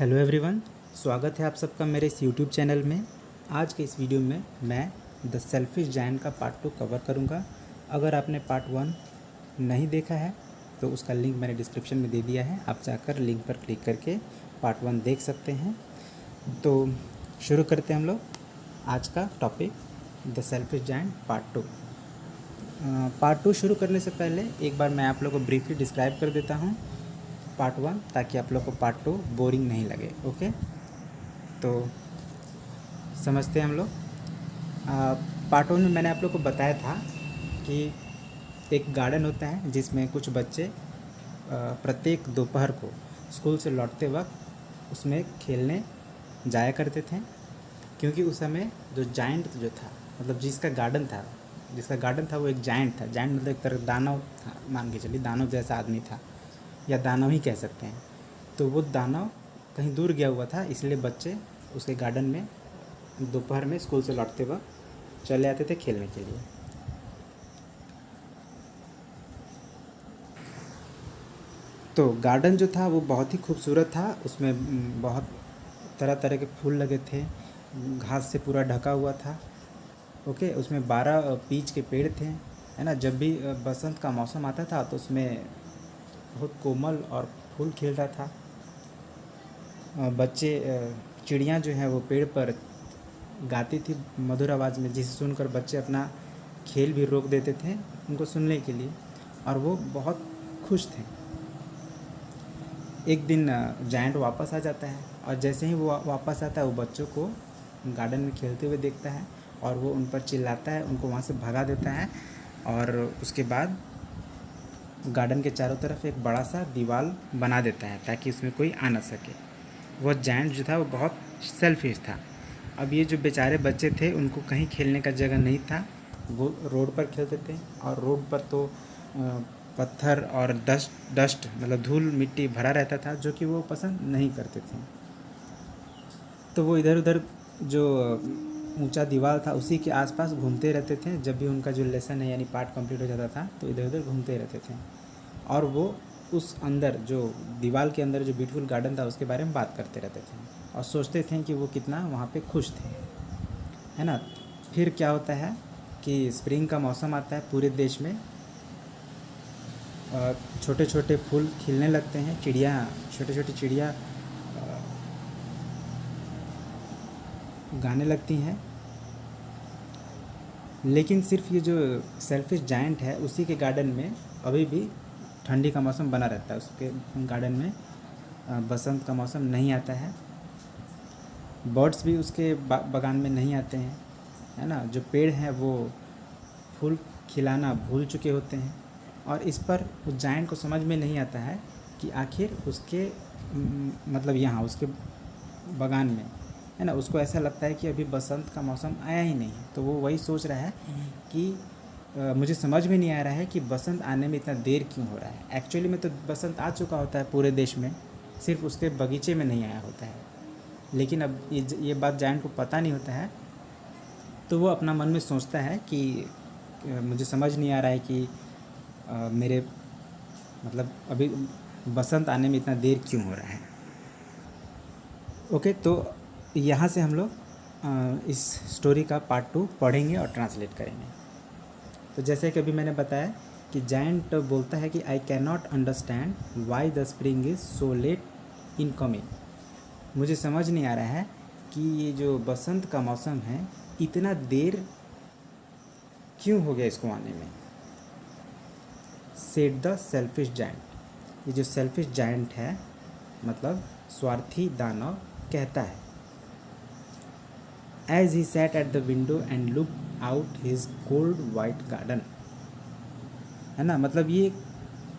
Hello everyone, स्वागत है आप सबका मेरे इस यूट्यूब चैनल में। आज के इस वीडियो में मैं द सेल्फिश जायंट का पार्ट 2 कवर करूंगा। अगर आपने पार्ट 1 नहीं देखा है तो उसका लिंक मैंने डिस्क्रिप्शन में दे दिया है, आप जाकर लिंक पर क्लिक करके पार्ट 1 देख सकते हैं। तो शुरू करते हैं हम लोग आज का topic, the selfish giant part 2। Part 2 शुरू करने से पहले एक बार मैं आप लोगों को ब्रीफली डिस्क्राइब कर देता हूँ पार्ट 1, ताकि आप लोग को पार्ट 2 बोरिंग नहीं लगे। ओके, तो समझते हैं हम लोग। पार्ट 1 में मैंने आप लोग को बताया था कि एक गार्डन होता है जिसमें कुछ बच्चे प्रत्येक दोपहर को स्कूल से लौटते वक्त उसमें खेलने जाया करते थे, क्योंकि उस समय जो जायंट जो था, मतलब जिसका गार्डन था वो एक जायंट था। जायंट मतलब एक तरह दानव था, मान के चलिए दानव जैसा आदमी था, या दानव ही कह सकते हैं। तो वो दानव कहीं दूर गया हुआ था, इसलिए बच्चे उसके गार्डन में दोपहर में स्कूल से लौटते वक्त चले आते थे खेलने के लिए। तो गार्डन जो था वो बहुत ही खूबसूरत था, उसमें बहुत तरह तरह के फूल लगे थे, घास से पूरा ढका हुआ था। ओके, उसमें 12 पीच के पेड़ थे, है ना। जब भी बसंत का मौसम आता था तो उसमें बहुत कोमल और फूल खिल रहा था। बच्चे चिड़ियाँ जो हैं वो पेड़ पर गाती थी मधुर आवाज़ में, जिसे सुनकर बच्चे अपना खेल भी रोक देते थे उनको सुनने के लिए, और वो बहुत खुश थे। एक दिन जायंट वापस आ जाता है, और जैसे ही वो वापस आता है वो बच्चों को गार्डन में खेलते हुए देखता है और वो उन पर चिल्लाता है, उनको वहाँ से भगा देता है। और उसके बाद गार्डन के चारों तरफ एक बड़ा सा दीवार बना देता है ताकि उसमें कोई आ ना सके। वह जायंट जो था वो बहुत सेल्फिश था। अब ये जो बेचारे बच्चे थे उनको कहीं खेलने का जगह नहीं था, वो रोड पर खेलते थे, और रोड पर तो पत्थर और डस्ट मतलब धूल मिट्टी भरा रहता था, जो कि वो पसंद नहीं करते थे। तो वो इधर उधर जो ऊंचा दीवार था उसी के आसपास घूमते रहते थे। जब भी उनका जो लेसन है यानी पार्ट कंप्लीट हो जाता था तो इधर उधर घूमते रहते थे, और वो उस अंदर जो दीवार के अंदर जो ब्यूटीफुल गार्डन था उसके बारे में बात करते रहते थे और सोचते थे कि वो कितना वहाँ पे खुश थे, है ना। फिर क्या होता है कि स्प्रिंग का मौसम आता है पूरे देश में, छोटे छोटे फूल खिलने लगते हैं, छोटी छोटी चिड़िया गाने लगती हैं। लेकिन सिर्फ ये जो सेल्फिश जायंट है उसी के गार्डन में अभी भी ठंडी का मौसम बना रहता है। उसके गार्डन में बसंत का मौसम नहीं आता है, बर्ड्स भी उसके बागान में नहीं आते हैं, है ना। जो पेड़ हैं वो फूल खिलाना भूल चुके होते हैं, और इस पर उस जायंट को समझ में नहीं आता है कि आखिर उसके मतलब यहाँ उसके बागान में, है ना, उसको ऐसा लगता है कि अभी बसंत का मौसम आया ही नहीं है। तो वो वही सोच रहा है कि मुझे समझ में नहीं आ रहा है कि बसंत आने में इतना देर क्यों हो रहा है। एक्चुअली में तो बसंत आ चुका होता है पूरे देश में, सिर्फ उसके बगीचे में नहीं आया होता है। लेकिन अब ये बात जायंट को पता नहीं होता है, तो वो अपना मन में सोचता है कि मुझे समझ नहीं आ रहा है कि मेरे मतलब अभी बसंत आने में इतना देर क्यों हो रहा है। ओके, तो यहाँ से हम लोग इस स्टोरी का पार्ट 2 पढ़ेंगे और ट्रांसलेट करेंगे। तो जैसे कि अभी मैंने बताया कि जायंट बोलता है कि I can not understand why the spring is so let in coming. मुझे समझ नहीं आ रहा है कि ये जो बसंत का मौसम है इतना देर क्यों हो गया इसको आने में। सेड द सेल्फिश जायंट, ये जो सेल्फिश जायंट है मतलब स्वार्थी दानव कहता है। As he sat at the window and look out his cold white garden, है ना। मतलब ये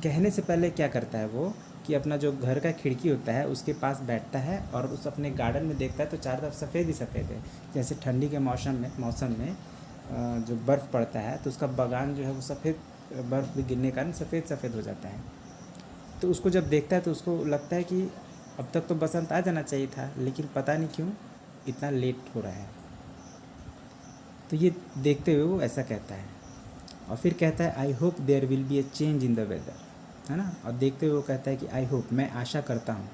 कहने से पहले क्या करता है वो कि अपना जो घर का खिड़की होता है उसके पास बैठता है और उस अपने गार्डन में देखता है तो चारों तरफ सफ़ेद ही सफ़ेद है। जैसे ठंडी के मौसम में जो बर्फ़ पड़ता है तो उसका बागान जो है वो सफ़ेद, बर्फ़ भी गिरने के कारण सफ़ेद सफ़ेद हो जाता है। तो उसको जब देखता है तो उसको लगता है कि अब तक तो बसंत आ जाना चाहिए था, लेकिन पता नहीं क्यों इतना लेट हो रहा है। तो ये देखते हुए वो ऐसा कहता है, और फिर कहता है I hope there will be a change in the weather, है ना। और देखते हुए वो कहता है कि आई होप, मैं आशा करता हूँ,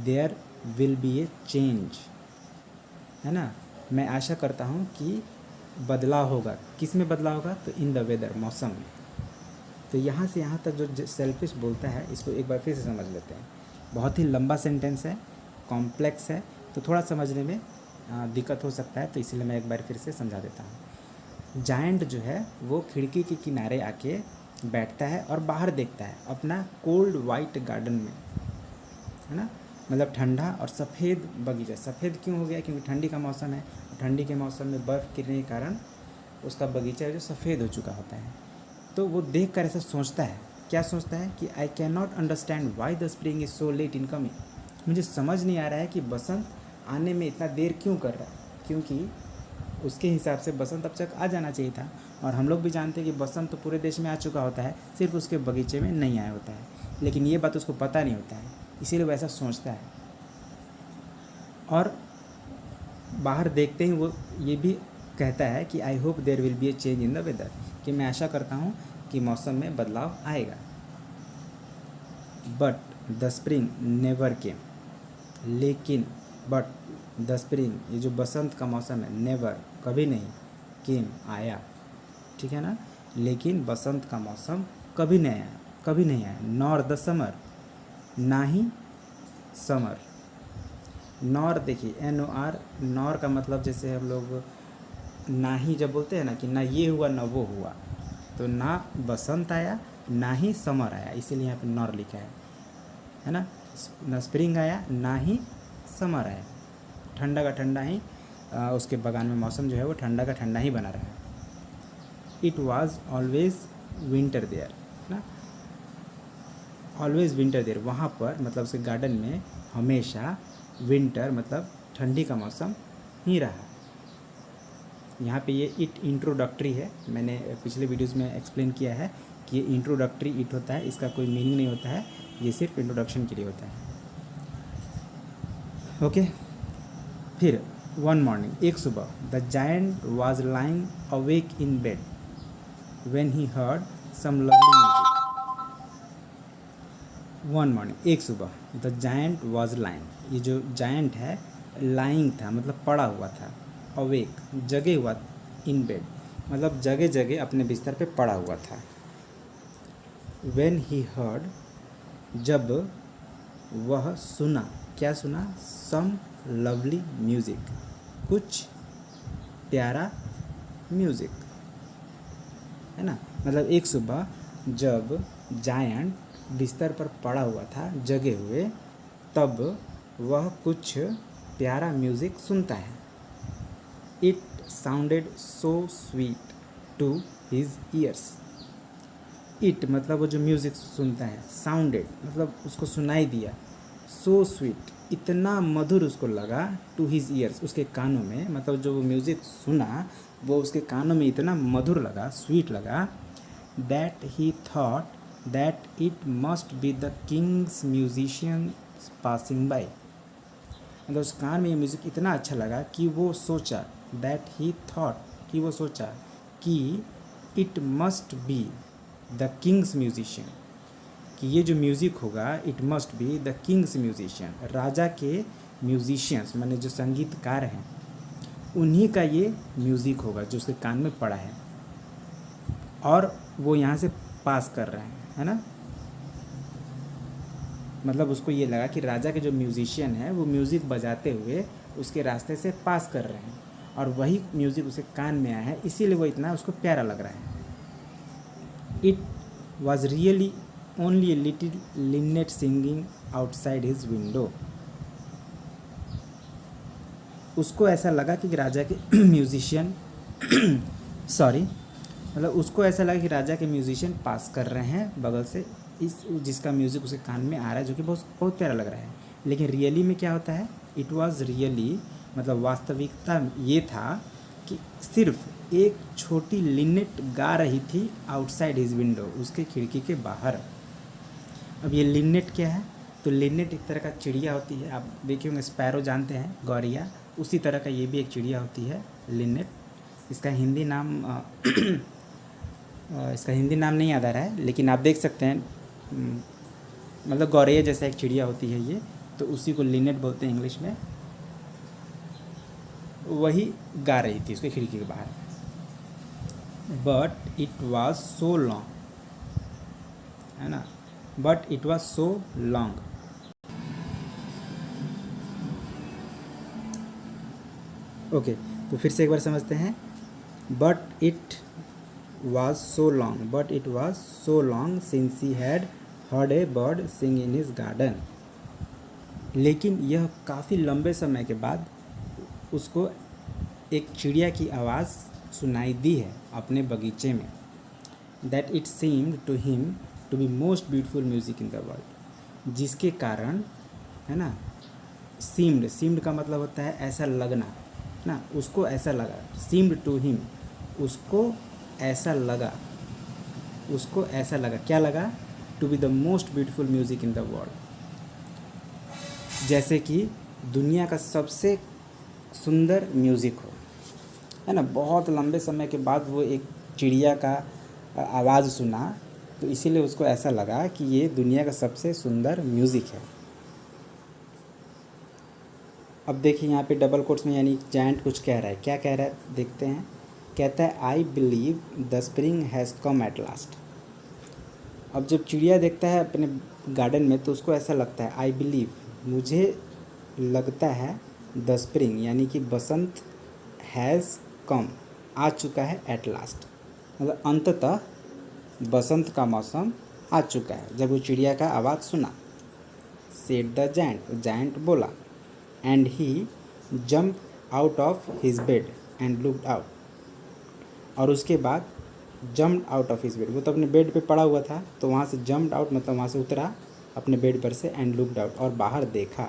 there will be a change, है ना। मैं आशा करता हूँ कि बदलाव होगा। किस में बदलाव होगा? तो इन द वेदर, मौसम में। तो यहाँ से यहाँ तक जो सेल्फिश बोलता है, इसको एक बार फिर से समझ लेते हैं। बहुत ही लंबा सेंटेंस है, कॉम्प्लेक्स है, तो थोड़ा समझने में दिक्कत हो सकता है, तो इसलिए मैं एक बार फिर से समझा देता हूँ। जायंट जो है वो खिड़की के किनारे आके बैठता है और बाहर देखता है अपना कोल्ड वाइट गार्डन में, है ना। मतलब ठंडा और सफ़ेद बगीचा। सफ़ेद क्यों हो गया? क्योंकि ठंडी का मौसम है, ठंडी के मौसम में बर्फ़ गिरने के कारण उसका बगीचा जो सफ़ेद हो चुका होता है। तो वो देख कर ऐसा सोचता है, क्या सोचता है कि I can not understand why the spring is so let in coming. मुझे समझ नहीं आ रहा है कि बसंत आने में इतना देर क्यों कर रहा है, क्योंकि उसके हिसाब से बसंत अब तक आ जाना चाहिए था। और हम लोग भी जानते हैं कि बसंत तो पूरे देश में आ चुका होता है, सिर्फ उसके बगीचे में नहीं आया होता है। लेकिन ये बात उसको पता नहीं होता है, इसीलिए वो ऐसा सोचता है। और बाहर देखते ही वो ये भी कहता है कि I hope there will be a change in the weather, कि मैं आशा करता हूँ कि मौसम में बदलाव आएगा। But the spring never came, लेकिन बट द स्प्रिंग, ये जो बसंत का मौसम है, नेवर कभी नहीं, केम आया, ठीक है ना। लेकिन बसंत का मौसम कभी नहीं आया, कभी नहीं आया। नॉर द समर, ना ही समर। नॉर देखिए NOR, नॉर का मतलब जैसे हम लोग ना ही जब बोलते हैं ना कि ना ये हुआ ना वो हुआ, तो ना बसंत आया ना ही समर आया, इसीलिए यहाँ पे नॉर लिखा है ना। ना स्प्रिंग आया ना ही समर आया, ठंडा का ठंडा ही उसके बगान में मौसम जो है वो ठंडा का ठंडा ही बना रहा। It was always winter there ना, ऑलवेज विंटर देयर, वहाँ पर मतलब उसके गार्डन में हमेशा विंटर मतलब ठंडी का मौसम ही रहा। यहाँ पे ये इट इंट्रोडक्टरी है, मैंने पिछले वीडियोस में एक्सप्लेन किया है कि ये इंट्रोडक्टरी इट होता है, इसका कोई मीनिंग नहीं होता है, ये सिर्फ इंट्रोडक्शन के लिए होता है। ओके। फिर वन मॉर्निंग, एक सुबह, the giant was lying awake in bed when he heard some lovely music. One morning, एक सुबह, द जायंट वाज लाइंग, ये जो जायंट है लाइंग था मतलब पड़ा हुआ था, अवेक जगे हुआ, इन बेड मतलब जगह जगह अपने बिस्तर पे पड़ा हुआ था। व्हेन ही हर्ड, जब वह सुना, क्या सुना? सम लवली म्यूज़िक, कुछ प्यारा म्यूज़िक, है ना। मतलब एक सुबह जब जायंट बिस्तर पर पड़ा हुआ था जगे हुए, तब वह कुछ प्यारा म्यूज़िक सुनता है। It sounded so sweet to his ears. It मतलब वो जो म्यूज़िक सुनता है, साउंडेड मतलब उसको सुनाई दिया, सो स्वीट इतना मधुर उसको लगा, टू हिज ईयर्स उसके कानों में, मतलब जो वो म्यूज़िक सुना वो उसके कानों में इतना मधुर लगा, स्वीट लगा, that he thought that it must be the king's musician passing by. मतलब उस कान में ये म्यूज़िक इतना अच्छा लगा कि वो सोचा, दैट ही थॉट कि वो सोचा कि it must be the king's musician, कि ये जो म्यूज़िक होगा it must be the king's musician, राजा के म्यूजिशियंस माने जो संगीतकार हैं उन्हीं का ये म्यूज़िक होगा जो उसके कान में पड़ा है, और वो यहाँ से पास कर रहे हैं, है ना। मतलब उसको ये लगा कि राजा के जो म्यूजिशियन है वो म्यूज़िक बजाते हुए उसके रास्ते से पास कर रहे हैं, और वही म्यूज़िक उसके कान में आया है, इसीलिए वो इतना उसको प्यारा लग रहा है। It was really only a little Lynette singing outside his window. उसको ऐसा लगा कि राजा के म्यूजिशियन सॉरी मतलब उसको ऐसा लगा कि राजा के म्यूजिशियन पास कर रहे हैं बगल से, इस जिसका म्यूज़िक उसके कान में आ रहा है, जो कि बहुत बहुत प्यारा लग रहा है। लेकिन रियली में क्या होता है? इट वाज रियली मतलब वास्तविकता ये था कि सिर्फ एक छोटी लिनेट गा रही थी आउटसाइड हिज विंडो, उसके खिड़की के बाहर। अब ये लिनेट क्या है? तो लिनेट एक तरह का चिड़िया होती है, आप देखे होंगे स्पैरो जानते हैं, गौरिया, उसी तरह का ये भी एक चिड़िया होती है लिनेट। इसका हिंदी नाम इसका हिंदी नाम नहीं याद आ रहा है, लेकिन आप देख सकते हैं मतलब गौरैया जैसा एक चिड़िया होती है ये, तो उसी को लिनेट बोलते हैं इंग्लिश में। वही गा रही थी उसके खिड़की के बाहर। But it was so long, है ना, but it was so long. Okay, तो फिर से एक बार समझते हैं। But it was so long, but it was so long since he had heard a bird sing in his garden. लेकिन यह काफ़ी लंबे समय के बाद उसको एक चिड़िया की आवाज़ सुनाई दी है अपने बगीचे में। That it seemed to him to be most beautiful music in the world, जिसके कारण, है ना, सीम्ड का मतलब होता है ऐसा लगना ना, उसको ऐसा लगा। सीम्ड टू हिम, उसको ऐसा लगा, क्या लगा? To be the most beautiful music in the world, जैसे कि दुनिया का सबसे सुंदर म्यूज़िक हो, है ना। बहुत लंबे समय के बाद वो एक चिड़िया का आवाज़ सुना, तो इसीलिए उसको ऐसा लगा कि ये दुनिया का सबसे सुंदर म्यूज़िक है। अब देखिए यहाँ पे डबल कोट्स में, यानी जायंट कुछ कह रहा है। क्या कह रहा है देखते हैं। कहता है I believe the spring has come at last. अब जब चिड़िया देखता है अपने गार्डन में तो उसको ऐसा लगता है, आई बिलीव, मुझे लगता है, द स्प्रिंग यानी कि बसंत, हैज़ कम, आ चुका है, एट लास्ट मतलब अंततः बसंत का मौसम आ चुका है। जब वो चिड़िया का आवाज़ सुना, सेड द जायंट, जायंट बोला, and he jump out of his bed and looked out. और उसके बाद jump out of his bed, वो तो अपने बेड पे पड़ा हुआ था, तो वहाँ से जम्प आउट मतलब वहाँ से उतरा अपने बेड पर से, एंड लुक्ड आउट, और बाहर देखा।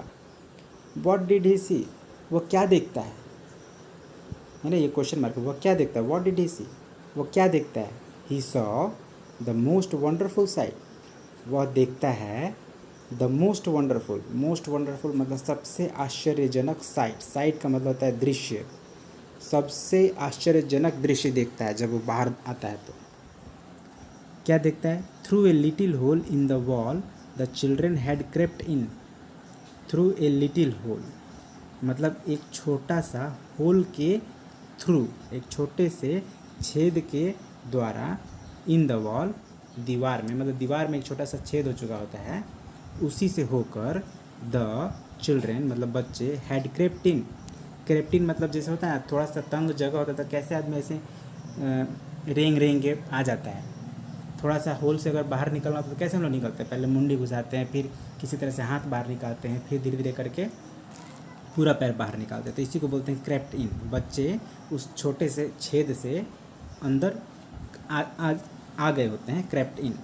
व्हाट डिड ही सी, वो क्या देखता है ना, ये क्वेश्चन मार्क। वो क्या देखता है, व्हाट डिड ही सी, वो क्या देखता है। He saw the most wonderful site, वह देखता है the most wonderful, most wonderful मतलब सबसे आश्चर्यजनक साइट, साइट का मतलब होता है दृश्य, सबसे आश्चर्यजनक दृश्य देखता है जब वो बाहर आता है। तो क्या देखता है, through a little hole in the wall the children had crept in. Through a little hole मतलब एक छोटा सा होल के थ्रू, एक छोटे से छेद के द्वारा, इन द वॉल दीवार में, मतलब दीवार में एक छोटा सा छेद हो चुका होता है, उसी से होकर द चिल्ड्रेन मतलब बच्चे, हैड क्रेप्ट इन। क्रेप्ट इन मतलब जैसे होता है थोड़ा सा तंग जगह होता था, कैसे आदमी ऐसे रेंग के आ जाता है। थोड़ा सा होल से अगर बाहर निकलना हो तो कैसे हम लोग निकलते हैं, पहले मुंडी घुसाते हैं, फिर किसी तरह से हाथ बाहर निकालते हैं, फिर धीरे धीरे करके पूरा पैर बाहर निकालते हैं। तो इसी को बोलते हैं क्रेप्ट इन। बच्चे उस छोटे से छेद से अंदर आ गए होते हैं, crept in.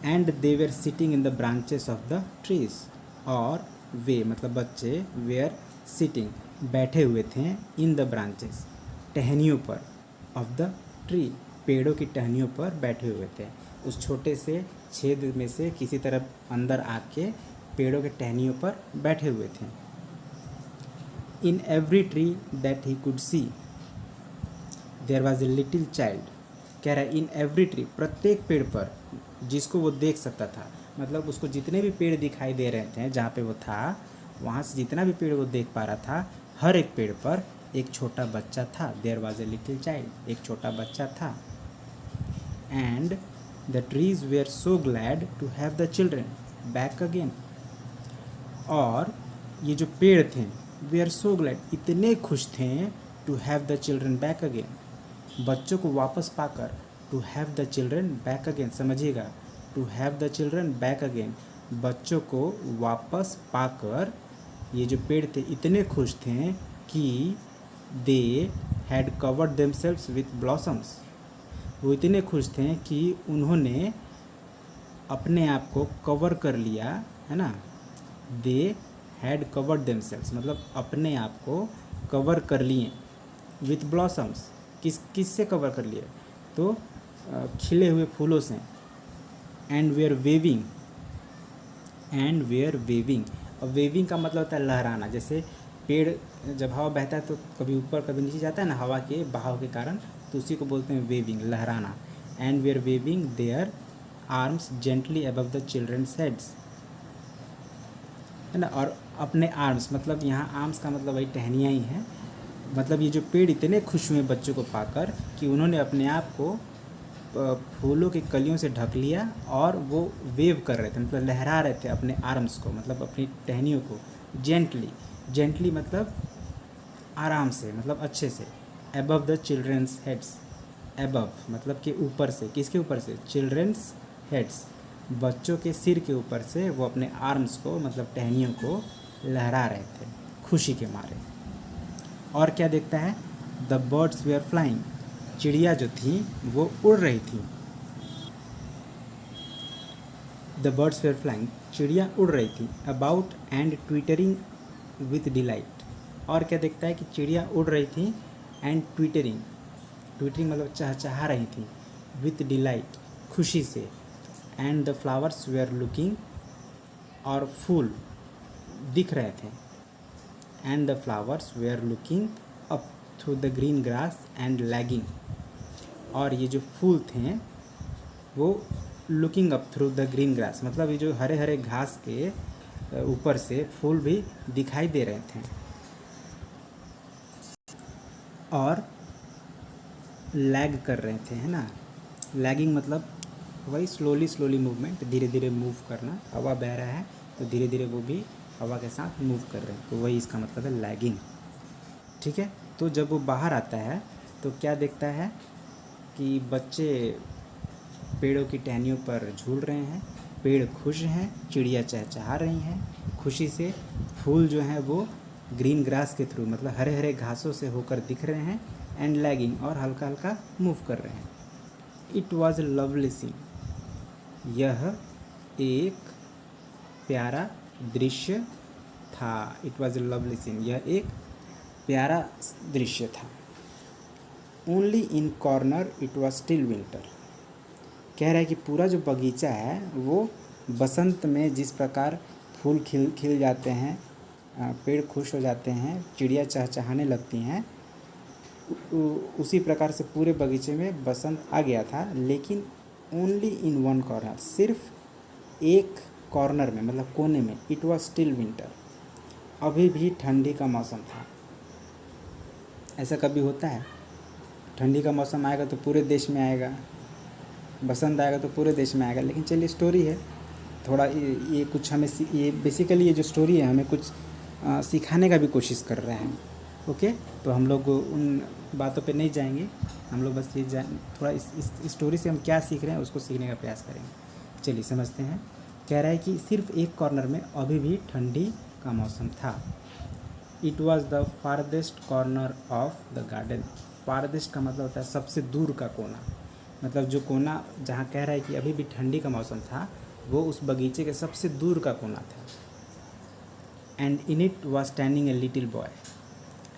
And they were sitting in the branches of the trees, और वे मतलब बच्चे, वेयर सिटिंग बैठे हुए थे, इन द ब्रांचेस टहनियों पर, ऑफ द ट्री पेड़ों की टहनियों पर बैठे हुए थे। उस छोटे से छेद में से किसी तरफ अंदर आके पेड़ों के टहनियों पर बैठे हुए थे। In every tree that he could see there was a little child. कह रहा है इन एवरी ट्री, प्रत्येक पेड़ पर जिसको वो देख सकता था, मतलब उसको जितने भी पेड़ दिखाई दे रहे थे जहाँ पे वो था, वहाँ से जितना भी पेड़ वो देख पा रहा था, हर एक पेड़ पर एक छोटा बच्चा था। There was a little child, एक छोटा बच्चा था। And the trees were so glad to have the children back again. और ये जो पेड़ थे, वे आर सो ग्लैड, इतने खुश थे, to have the children back again, बच्चों को वापस पाकर, to have the children back again, समझिएगा, to have the children back again, बच्चों को वापस पाकर ये जो पेड़ थे इतने खुश थे कि they had covered themselves with blossoms, वो इतने खुश थे कि उन्होंने अपने आप को कवर कर लिया, है ना। दे हैड कवर्ड देमसेल्व्स मतलब अपने आप को कवर कर लिए, विथ ब्लॉसम्स, किससे कवर कर लिए, तो खिले हुए फूलों से। And were waving, and were waving, और वेविंग का मतलब होता है लहराना। जैसे पेड़ जब हवा बहता है तो कभी ऊपर कभी नीचे जाता है ना, हवा के बहाव के कारण, तो उसी को बोलते हैं वेविंग, लहराना। And were waving their arms gently above the children's heads, है ना। और अपने आर्म्स, मतलब यहाँ आर्म्स का मतलब वही टहनियाँ ही हैं। मतलब ये जो पेड़ इतने खुश हुए बच्चों को पाकर कि उन्होंने अपने आप को फूलों की कलियों से ढक लिया और वो वेव कर रहे थे, मतलब लहरा रहे थे अपने आर्म्स को, मतलब अपनी टहनियों को जेंटली। जेंटली मतलब आराम से, मतलब अच्छे से। Above the children's heads, above मतलब कि ऊपर से, किसके ऊपर से? चिल्ड्रंस हेड्स, बच्चों के सिर के ऊपर से वो अपने आर्म्स को, मतलब टहनियों को लहरा रहे थे खुशी के मारे। और क्या देखता है? द बर्ड्स वेयर फ्लाइंग, चिड़िया जो थी वो उड़ रही थी। द बर्ड्स वेयर फ्लाइंग, चिड़िया उड़ रही थी। About and twittering with delight, और क्या देखता है कि चिड़िया उड़ रही थी एंड ट्विटरिंग, ट्विटरिंग मतलब चहचहा रही थी, विथ डिलाइट खुशी से। And the flowers were looking, और फूल दिख रहे थे। And the flowers were looking up through the green grass and laughing, और ये जो फूल थे वो looking up through the green grass, मतलब ये जो हरे हरे घास के ऊपर से फूल भी दिखाई दे रहे थे। और लैग कर रहे थे, है ना। लैगिंग मतलब वही स्लोली स्लोली मूवमेंट, धीरे धीरे मूव करना। हवा बह रहा है तो धीरे धीरे वो भी हवा के साथ मूव कर रहे हैं, तो वही इसका मतलब है लैगिंग। ठीक है। तो जब वो बाहर आता है तो क्या देखता है कि बच्चे पेड़ों की टहनियों पर झूल रहे हैं, पेड़ खुश हैं, चिड़िया चहचहा रही हैं खुशी से। फूल जो हैं वो ग्रीन ग्रास के थ्रू, मतलब हरे हरे घासों से होकर दिख रहे हैं। एंड लैगिंग, और हल्का हल्का मूव कर रहे हैं। It was a lovely scene, यह एक प्यारा दृश्य था। It was a lovely scene, यह एक प्यारा दृश्य था। Only in corner it was still winter, कह रहा है कि पूरा जो बगीचा है वो बसंत में जिस प्रकार फूल खिल खिल जाते हैं, पेड़ खुश हो जाते हैं, चिड़िया चहचहाने लगती हैं, उसी प्रकार से पूरे बगीचे में बसंत आ गया था। लेकिन ओनली इन वन कॉर्नर, सिर्फ एक कॉर्नर में, मतलब कोने में। इट वॉज स्टिल विंटर, अभी भी ठंडी का मौसम था। ऐसा कभी होता है? ठंडी का मौसम आएगा तो पूरे देश में आएगा, बसंत आएगा तो पूरे देश में आएगा। लेकिन चलिए, स्टोरी है थोड़ा ये कुछ हमें ये बेसिकली ये जो स्टोरी है हमें कुछ सिखाने का भी कोशिश कर रहा है। ओके, तो हम लोग उन बातों पे नहीं जाएंगे, हम लोग बस ये थोड़ा इस स्टोरी से हम क्या सीख रहे हैं उसको सीखने का प्रयास करेंगे। चलिए समझते हैं। कह रहा है कि सिर्फ एक कॉर्नर में अभी भी ठंडी का मौसम था। It was the farthest corner of the garden, farthest का मतलब होता है सबसे दूर का कोना, मतलब जो कोना जहाँ कह रहा है कि अभी भी ठंडी का मौसम था वो उस बगीचे के सबसे दूर का कोना था। And in it was standing a little boy,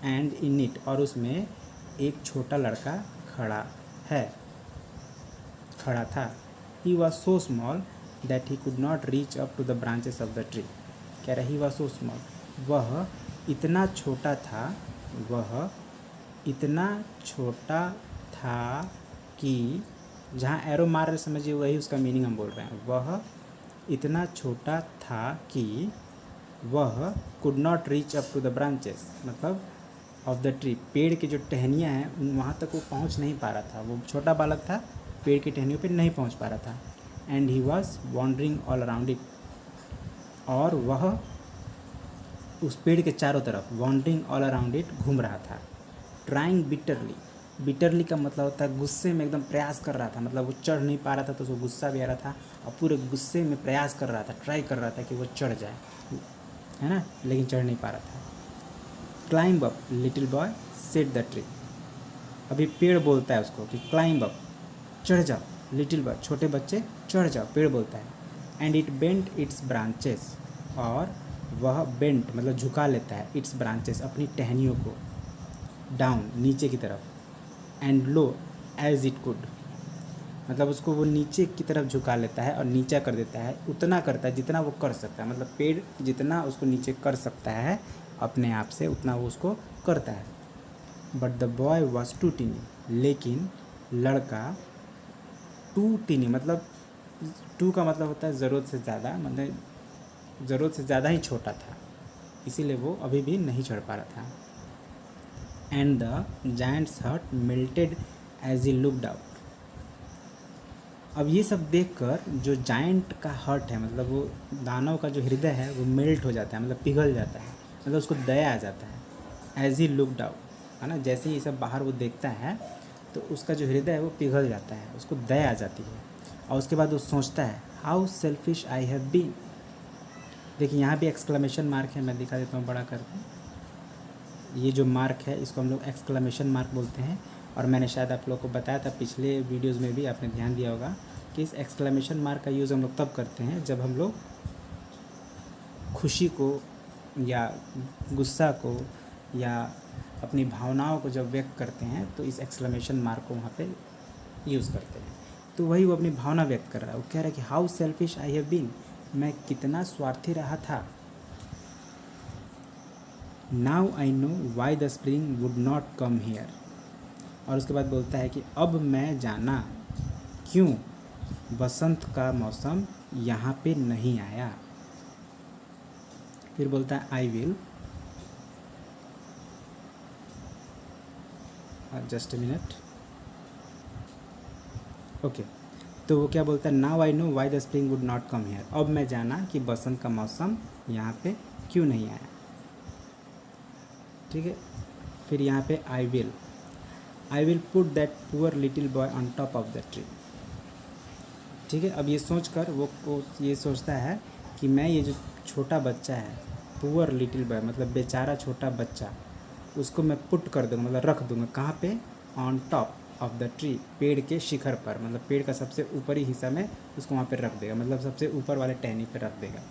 and in it, और उसमें एक छोटा लड़का खड़ा था। He was so small that he could not reach up to the branches of the tree, कह रहा ही वॉज सो स्मॉल, वह इतना छोटा था, वह इतना छोटा था कि, जहाँ एरो मार रहे समझिए वही उसका मीनिंग हम बोल रहे हैं। वह इतना छोटा था कि वह could not reach up to the branches, मतलब ऑफ द ट्री, पेड़ की जो टहनियाँ हैं उन वहाँ तक वो पहुँच नहीं पा रहा था। वो छोटा बालक था, पेड़ की टहनियों पे नहीं पहुँच पा रहा था। And he was wandering all around it, और वह उस पेड़ के चारों तरफ, वॉन्डरिंग ऑल अराउंड इट, घूम रहा था। ट्राइंग बिटरली, बिटरली का मतलब होता है गुस्से में एकदम प्रयास कर रहा था, मतलब वो चढ़ नहीं पा रहा था तो उसको गुस्सा भी आ रहा था, और पूरे गुस्से में प्रयास कर रहा था, ट्राई कर रहा था कि वो चढ़ जाए, है ना, लेकिन चढ़ नहीं पा रहा था। Climb up little boy said the tree, अभी पेड़ बोलता है उसको कि क्लाइंब अप, चढ़ जाओ, लिटिल बॉय छोटे बच्चे चढ़ जाओ, पेड़ बोलता है। And it bent it's branches, और वह बेंट मतलब झुका लेता है, इट्स ब्रांचेस अपनी टहनियों को, डाउन नीचे की तरफ, and low as it could, मतलब उसको वो नीचे की तरफ झुका लेता है और नीचा कर देता है, उतना करता है जितना वो कर सकता है, मतलब पेड़ जितना उसको नीचे कर सकता है अपने आप से उतना वो उसको करता है। But the boy was too tiny, लेकिन लड़का टू टीनी, मतलब टू का मतलब होता है ज़रूरत से ज़्यादा, मतलब ज़रूरत से ज़्यादा ही छोटा था, इसीलिए वो अभी भी नहीं चढ़ पा रहा था। And the giant's heart melted as he looked out. अब ये सब देखकर जो जायंट का हर्ट है, मतलब वो दानव का जो हृदय है वो मेल्ट हो जाता है, मतलब पिघल जाता है, मतलब उसको दया आ जाता है। एज ही लुक्ड आउट, है ना, जैसे ही ये सब बाहर वो देखता है तो उसका जो हृदय है वो पिघल जाता है, उसको दया आ जाती है। और उसके बाद वो सोचता है how selfish I have been. देखिए यहाँ भी एक्सक्लेमेशन मार्क है, मैं दिखा देता हूँ बड़ा करके। ये जो मार्क है इसको हम लोग एक्सक्लेमेशन मार्क बोलते हैं। और मैंने शायद आप लोग को बताया था पिछले वीडियोज़ में भी, आपने ध्यान दिया होगा कि इस एक्सक्लेमेशन मार्क का यूज़ हम लोग तब करते हैं जब हम लोग खुशी को या गुस्सा को या अपनी भावनाओं को जब व्यक्त करते हैं तो इस एक्सक्लेमेशन मार्क को वहाँ पे यूज़ करते हैं। तो वही वो अपनी भावना व्यक्त कर रहा है, वो कह रहा है कि how selfish I have been, मैं कितना स्वार्थी रहा था। Now I know why the spring would not come here. और उसके बाद बोलता है कि अब मैं जाना क्यों बसंत का मौसम यहाँ पे नहीं आया। फिर बोलता है I will, just a minute, okay. तो वो क्या बोलता है, now I know why the spring would not come here, अब मैं जाना कि बसंत का मौसम यहाँ पे क्यों नहीं आया। ठीक है। फिर यहाँ पे I will put that poor little boy on top of the tree. ठीक है। अब ये सोचकर वो ये सोचता है कि मैं ये जो छोटा बच्चा है, पुअर लिटिल बॉय मतलब बेचारा छोटा बच्चा, उसको मैं पुट कर दूँगा, मतलब रख दूँगा कहाँ पे, on top of the tree, पेड़ के शिखर पर, मतलब पेड़ का सबसे ऊपरी हिस्सा में उसको वहाँ पे रख देगा, मतलब सबसे ऊपर वाले टहनी पे रख देगा।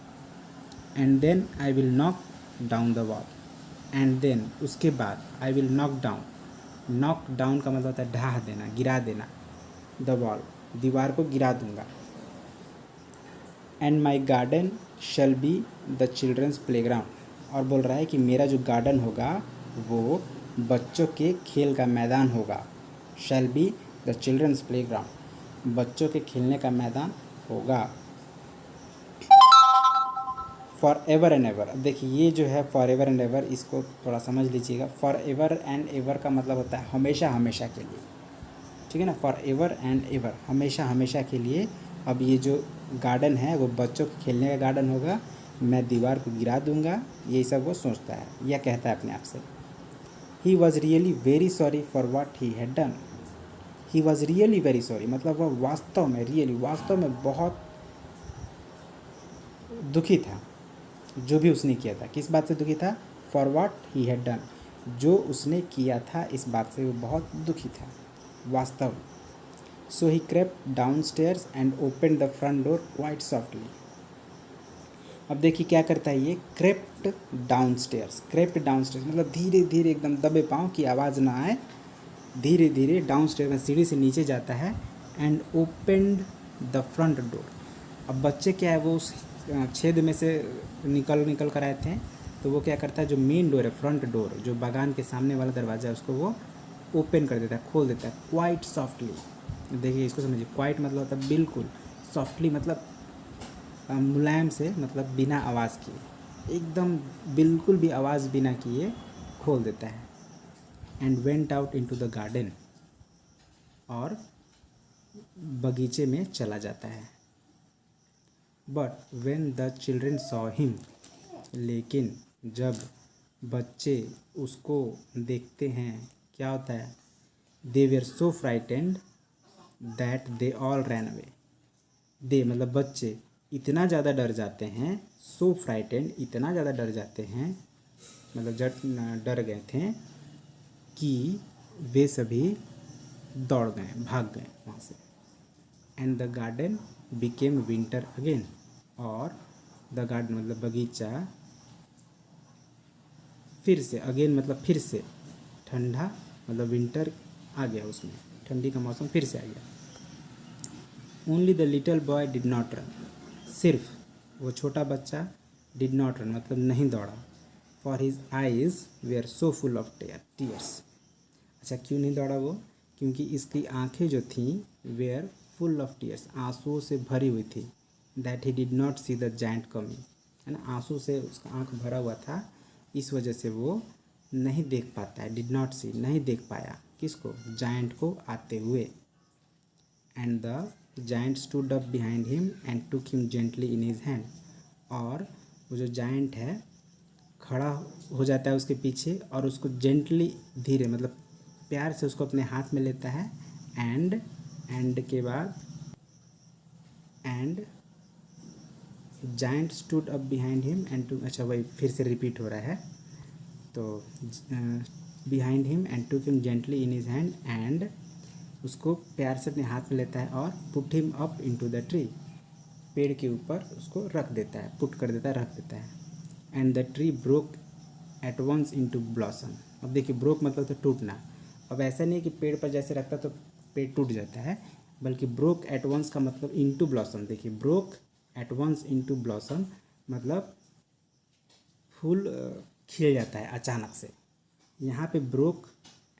And then I will knock down the wall, and then उसके बाद I will knock down, knock down का मतलब होता है ढहा देना, गिरा देना, द वॉल, दीवार को गिरा दूंगा। And my garden shall be the children's playground, और बोल रहा है कि मेरा जो गार्डन होगा वो बच्चों के खेल का मैदान होगा। Shall be the children's playground, बच्चों के खेलने का मैदान होगा। फॉर एवर एंड एवर, देखिए ये जो है फॉर एवर एंड एवर, इसको थोड़ा समझ लीजिएगा। फॉर एवर एंड एवर का मतलब होता है हमेशा हमेशा के लिए, ठीक है ना, फॉर एवर एंड एवर, हमेशा हमेशा के लिए। अब ये जो गार्डन है वो बच्चों के खेलने का गार्डन होगा, मैं दीवार को गिरा दूंगा, ये सब वो सोचता है या कहता है अपने आप से। He was really very sorry for what he had done. He was really very sorry मतलब वह वास्तव में, रियली वास्तव में बहुत दुखी था जो भी उसने किया था। किस बात से दुखी था, for what he had done, जो उसने किया था इस बात से वो बहुत दुखी था वास्तव। So he crept downstairs and open the front door quite softly. अब देखिए क्या करता है ये, crept downstairs, crept downstairs मतलब धीरे धीरे एकदम दबे पाँव की आवाज़ ना आए, धीरे धीरे डाउन स्टेयर में सीढ़ी से नीचे जाता है। And opened the front door, अब बच्चे क्या है वो उस छेद में से निकल कर आए थे, तो वो क्या करता है, जो मेन डोर है, फ्रंट डोर, जो बागान के सामने वाला दरवाज़ा है, उसको वो ओपन कर देता है, खोल देता है क्वाइट सॉफ्टली। देखिए इसको समझिए, क्वाइट मतलब होता है बिल्कुल, सॉफ्टली मतलब मुलायम से, मतलब बिना आवाज़ किए, एकदम बिल्कुल भी आवाज़ बिना किए खोल देता है। And went out into the garden, और बगीचे में चला जाता है। But when the children saw him, लेकिन जब बच्चे उसको देखते हैं क्या होता है, they were so frightened that they all ran away. They मतलब बच्चे इतना ज़्यादा डर जाते हैं, सो फ्राइटेंड इतना ज़्यादा डर जाते हैं, मतलब डर गए थे कि वे सभी दौड़ गए, भाग गए वहाँ से। And the garden became winter again, और द गार्डन मतलब बगीचा फिर से, अगेन मतलब फिर से, ठंडा मतलब विंटर आ गया, उसमें ठंडी का मौसम फिर से आ गया। Only the little boy did not run, सिर्फ वो छोटा बच्चा डिड नॉट रन मतलब नहीं दौड़ा। For his eyes were so full of tears. अच्छा क्यों नहीं दौड़ा वो, क्योंकि इसकी आंखें जो थीं वेयर फुल ऑफ टीयर्स, आंसुओं से भरी हुई थी। That he did not see the giant coming, है ना, आंसू से उसका आंख भरा हुआ था, इस वजह से वो नहीं देख पाता है, डिड नॉट सी, नहीं देख पाया किसको, जायंट को आते हुए। And the giant stood up behind him and took him gently in his hand. और वो जो जायंट है खड़ा हो जाता है उसके पीछे और उसको जेंटली, धीरे मतलब प्यार से उसको अपने हाथ में लेता है। एंड के बाद and giant stood up behind him and to, अच्छा वही फिर से रिपीट हो रहा है। तो behind him and took him gently in his hand एंड उसको प्यार से अपने हाथ में लेता है और put him up into the tree, पेड़ के ऊपर उसको रख देता है, पुट कर देता है, रख देता है। And the tree broke at once into blossom. अब देखिए ब्रोक मतलब तो टूटना। अब ऐसा नहीं कि पेड़ पर जैसे रखता तो पेड़ टूट जाता है, बल्कि ब्रोक एट वंस का मतलब इनटू ब्लॉसम। देखिए broke at once into blossom मतलब फूल खिल जाता है अचानक से। यहाँ पे ब्रोक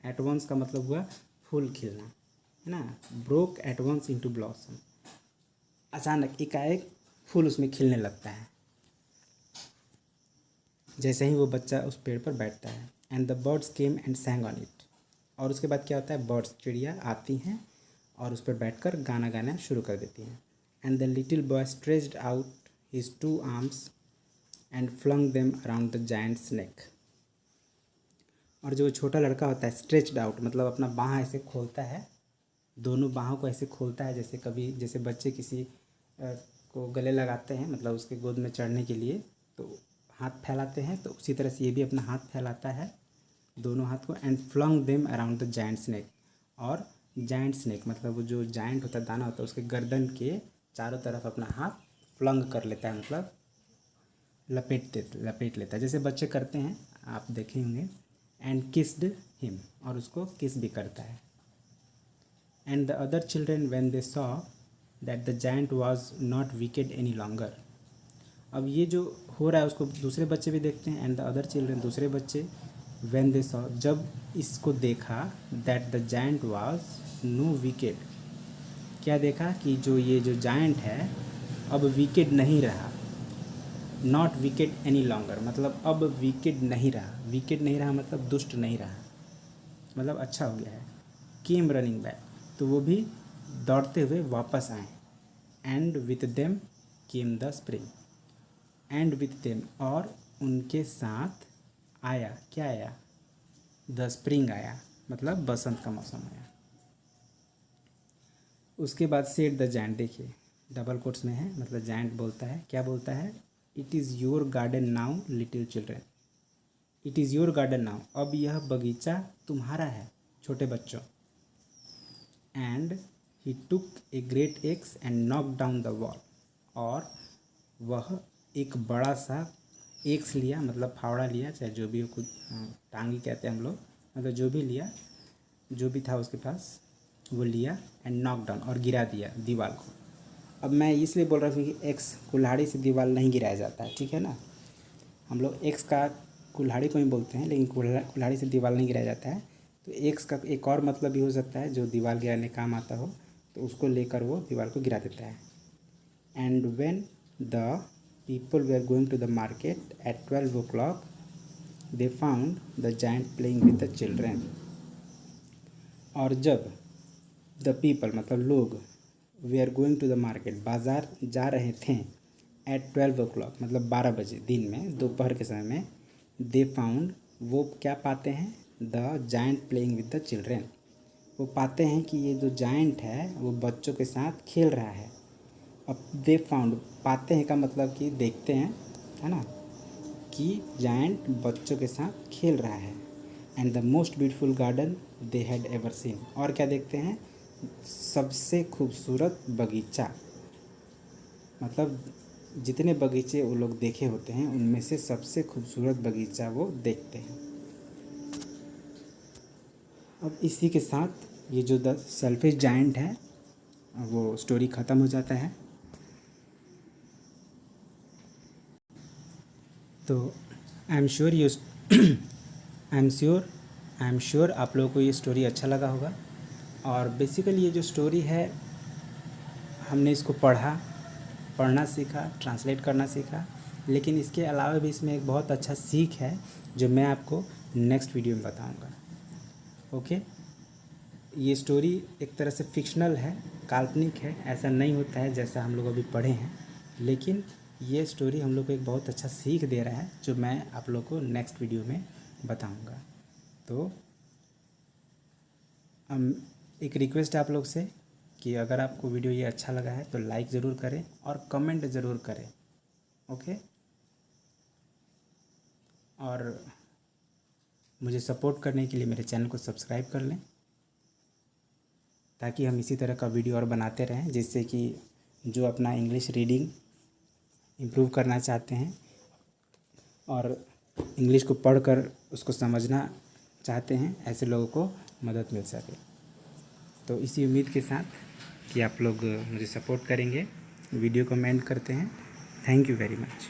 एट वंस का मतलब हुआ फूल खिलना, है ना। Broke at once into blossom, अचानक एकाएक फूल उसमें खिलने लगता है जैसे ही वो बच्चा उस पेड़ पर बैठता है। And the birds came and सैंग on it. और उसके बाद क्या होता है, बर्ड्स, चिड़िया आती हैं और उस पर बैठकर गाना गाना शुरू कर देती हैं। And the little boy stretched out his two arms and flung them around the giant's neck. और जो छोटा लड़का होता है, स्ट्रेच्ड आउट मतलब अपना बाँह ऐसे खोलता है, दोनों बाहों को ऐसे खोलता है, जैसे कभी जैसे बच्चे किसी को गले लगाते हैं, मतलब उसके गोद में चढ़ने के लिए तो हाथ फैलाते हैं, तो उसी तरह से ये भी अपना हाथ फैलाता है, दोनों हाथ को। And flung them around the giant snake. और जायंट स्नेक मतलब वो जो जायंट होता है, दाना होता है, उसके गर्दन के चारों तरफ अपना हाथ फ्लंग कर लेता है, मतलब लपेट लेता है, जैसे बच्चे करते हैं, आप देखे होंगे। एंड किस्ड हिम, और उसको किस भी करता है। And the other children when they saw that the giant was not wicked any longer. अब ये जो हो रहा है उसको दूसरे बच्चे भी देखते हैं। एंड द अदर चिल्ड्रेन, दूसरे बच्चे, व्हेन दे सॉ, जब इसको देखा, that the giant was no wicked, क्या देखा कि ये जो जायंट है अब विकेड नहीं रहा, नॉट विकेड एनी लॉन्गर मतलब अब विकेड नहीं रहा, विकेड नहीं रहा मतलब दुष्ट नहीं रहा, मतलब अच्छा हो गया है। केम रनिंग बैक, तो वो भी दौड़ते हुए वापस आए। And with them came the spring, and with them, और उनके साथ आया, क्या आया, द स्प्रिंग आया, मतलब बसंत का मौसम आया। उसके बाद सेड द जायंट, देखिए डबल कोट्स में है, मतलब जायंट बोलता है, क्या बोलता है, it is your garden now little children, it is your garden now, अब यह बगीचा तुम्हारा है छोटे बच्चों। And he took a great x and knock down the wall, और वह एक बड़ा सा एक्स लिया, मतलब फावड़ा लिया, चाहे जो भी हो, कुछ टांगी कहते हैं हम लोग, मतलब जो भी लिया, जो भी था उसके पास वो लिया। एंड नॉक डाउन, और गिरा दिया दीवार को। अब मैं इसलिए बोल रहा हूँ कि एक्स, कुल्हाड़ी से दीवार नहीं गिराया जाता है, ठीक है ना। हम लोग एक्स का कुल्हाड़ी को ही बोलते हैं, लेकिन कुल्हाड़ी से दीवार नहीं गिराया जाता है। तो एक्स का एक और मतलब भी हो सकता है, जो दीवार गिराने काम आता हो, तो उसको लेकर वो दीवार को गिरा देता है। And when the people were going to the market at 12 o'clock, they found the giant playing with the children। और जब द पीपल मतलब लोग, वे are going to the market, बाज़ार जा रहे थे, एट 12 o'clock मतलब 12 बजे दिन में, दोपहर के समय में, दे फाउंड, वो क्या पाते हैं, the giant playing with the children, वो पाते हैं कि ये जो जायंट है वो बच्चों के साथ खेल रहा है। अब दे फाउंड, पाते हैं का मतलब कि देखते हैं, है ना, कि जायंट बच्चों के साथ खेल रहा है। And the most beautiful garden they had ever seen, और क्या देखते हैं, सबसे खूबसूरत बगीचा, मतलब जितने बगीचे वो लोग देखे होते हैं उनमें से सबसे खूबसूरत बगीचा वो देखते हैं। अब इसी के साथ ये जो द सेल्फिश जायंट है वो स्टोरी ख़त्म हो जाता है। तो आई एम श्योर आप लोगों को ये स्टोरी अच्छा लगा होगा। और बेसिकली ये जो स्टोरी है, हमने इसको पढ़ना सीखा, ट्रांसलेट करना सीखा, लेकिन इसके अलावा भी इसमें एक बहुत अच्छा सीख है जो मैं आपको नेक्स्ट वीडियो में बताऊंगा। ओके, ये स्टोरी एक तरह से फिक्शनल है, काल्पनिक है, ऐसा नहीं होता है जैसा हम लोग अभी पढ़े हैं, लेकिन ये स्टोरी हम लोग को एक बहुत अच्छा सीख दे रहा है जो मैं आप लोग को नेक्स्ट वीडियो में बताऊंगा। तो एक रिक्वेस्ट है आप लोग से कि अगर आपको वीडियो ये अच्छा लगा है तो लाइक ज़रूर करें और कमेंट ज़रूर करें। ओके, और मुझे सपोर्ट करने के लिए मेरे चैनल को सब्सक्राइब कर लें ताकि हम इसी तरह का वीडियो और बनाते रहें, जिससे कि जो अपना इंग्लिश रीडिंग इम्प्रूव करना चाहते हैं और इंग्लिश को पढ़कर उसको समझना चाहते हैं, ऐसे लोगों को मदद मिल सके। तो इसी उम्मीद के साथ कि आप लोग मुझे सपोर्ट करेंगे, वीडियो को एंड करते हैं। Thank you very much.